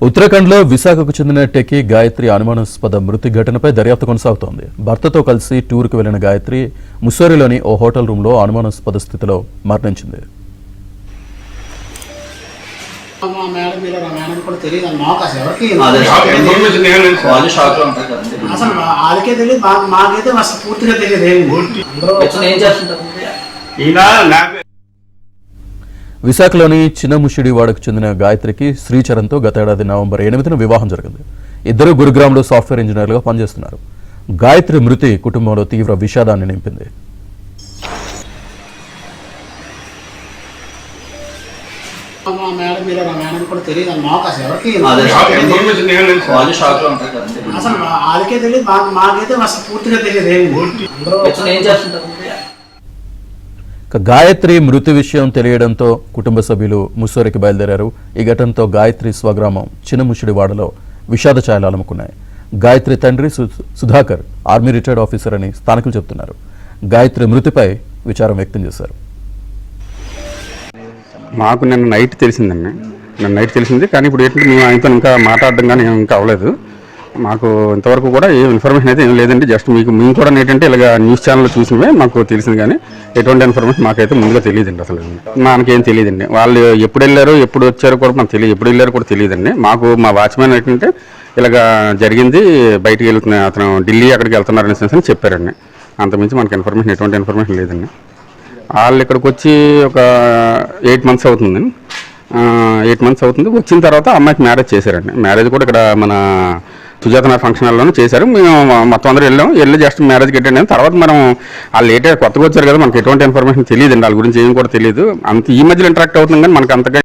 ఉత్తరాఖండ్లో విశాఖకు చెందిన టెకీ గాయత్రి అనుమానాస్పద మృతి ఘటనపై దర్యాప్తు కొనసాగుతోంది. భర్తతో కలిసి టూర్కు వెళ్లిన గాయత్రి ముస్సోరీలోని ఓ హోటల్ రూమ్లో అనుమానాస్పద స్థితిలో మరణించింది. విశాఖలోని చిన్నముషిడివాడకు చెందిన గాయత్రికి శ్రీచరణ్తో గత ఏడాది నవంబర్ 8న వివాహం జరిగింది. ఇద్దరు గురుగ్రామ్లో సాఫ్ట్వేర్ ఇంజనీర్లుగా పనిచేస్తున్నారు. గాయత్రి మృతి కుటుంబంలో తీవ్ర విషాదాన్ని నింపింది. గాయత్రి మృతి విషయం తెలియడంతో కుటుంబ సభ్యులు ముస్సోరికి బయలుదేరారు. ఈ ఘటనతో గాయత్రి స్వగ్రామం చిన్నముషిడివాడలో విషాద ఛాయలు అలుముకున్నాయి. గాయత్రి తండ్రి సుధాకర్ ఆర్మీ రిటైర్డ్ ఆఫీసర్ అని స్థానికులు చెబుతున్నారు. గాయత్రి మృతిపై విచారం వ్యక్తం చేశారు. మాకు నిన్న నైట్ తెలిసింది కానీ ఇప్పుడు ఏంటంటే మేము ఆయనతో ఇంకా మాట్లాడడం కానీ ఇంకా అవ్వలేదు. మాకు ఇంతవరకు కూడా ఏ ఇన్ఫర్మేషన్ అయితే ఏం లేదండి. జస్ట్ మేము కూడా ఏంటంటే ఇలాగ న్యూస్ ఛానల్లో చూసినవే మాకు తెలిసింది కానీ ఎటువంటి ఇన్ఫర్మేషన్ మాకైతే ముందుగా తెలియదండి. అసలు మనకేం తెలియదండి. వాళ్ళు ఎప్పుడు వెళ్ళారో ఎప్పుడు వచ్చారో కూడా మనకు తెలియదు. ఎప్పుడు వెళ్ళారో కూడా తెలియదండి. మాకు మా వాచ్మెన్ ఏంటంటే ఇలాగ జరిగింది, బయటికి వెళ్తున్నా అతను ఢిల్లీ అక్కడికి వెళ్తున్నారని అని చెప్పారండి. అంతకుమించి మనకి ఇన్ఫర్మేషన్ ఎటువంటి ఇన్ఫర్మేషన్ లేదండి. వాళ్ళు ఇక్కడికి వచ్చి ఒక 8 months అవుతుందండి. 8 months అవుతుంది. వచ్చిన తర్వాత అమ్మాయికి మ్యారేజ్ చేశారండి. మ్యారేజ్ కూడా ఇక్కడ మన సుజాతనగర్ ఫంక్షన్ హాల్లోనే చేశారు. మేము మొత్తం అందరూ వెళ్ళి జస్ట్ మ్యారేజ్కి అటెండ్ అయిన తర్వాత మనం వాళ్ళు లేటే కొత్తగా వచ్చారు కదా, మనకి ఎటువంటి ఇన్ఫర్మేషన్ తెలియదండి. వాళ్ళ గురించి ఏం కూడా తెలియదు. అంత ఈ మధ్యలో ఇంటరాక్ట్ అవుతుంది కానీ మనకు అంతగా